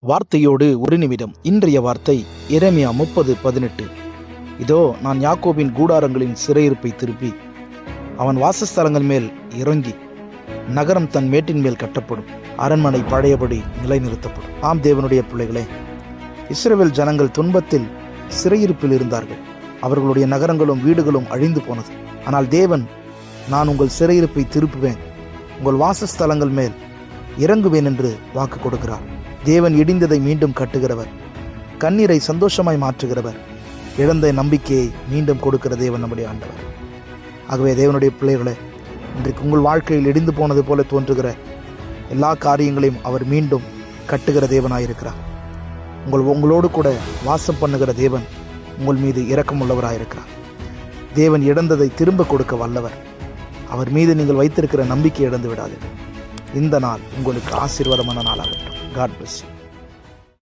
வார்த்தையோடு ஒரு நிமிடம். இன்றைய வார்த்தை எரேமியா 30:18. இதோ, நான் யாக்கோபின் கூடாரங்களின் சிறையிருப்பை திருப்பி அவன் வாசஸ்தலங்கள் மேல் இறங்கி நகரம் தன் மேட்டின் மேல் கட்டப்படும், அரண்மனை பழையபடி நிலைநிறுத்தப்படும். ஆம் தேவனுடைய பிள்ளைகளே, இஸ்ரவேல் ஜனங்கள் துன்பத்தில் சிறையிருப்பில் இருந்தார்கள். அவர்களுடைய நகரங்களும் வீடுகளும் அழிந்து போனது. ஆனால் தேவன், நான் உங்கள் சிறையிருப்பை திருப்புவேன், உங்கள் வாசஸ்தலங்கள் மேல் இறங்குவேன் என்று வாக்கு கொடுக்கிறார். தேவன் இடிந்ததை மீண்டும் கட்டுகிறவர், கண்ணீரை சந்தோஷமாய் மாற்றுகிறவர், இழந்த நம்பிக்கையை மீண்டும் கொடுக்கிற தேவன் நம்முடைய ஆண்டவர். ஆகவே தேவனுடைய பிள்ளைகளே, இன்றைக்கு உங்கள் வாழ்க்கையில் இடிந்து போனது போல தோன்றுகிற எல்லா காரியங்களையும் அவர் மீண்டும் கட்டுகிற தேவனாயிருக்கிறார். உங்களோடு கூட வாசம் பண்ணுகிற தேவன் உங்கள் மீது இரக்கமுள்ளவராயிருக்கிறார். தேவன் இழந்ததை திரும்ப கொடுக்க வல்லவர். அவர் மீது நீங்கள் வைத்திருக்கிற நம்பிக்கை இழந்து விடாதீர்கள். இந்த நாள் உங்களுக்கு ஆசீர்வாதமான நாளாகட்டும். God bless you.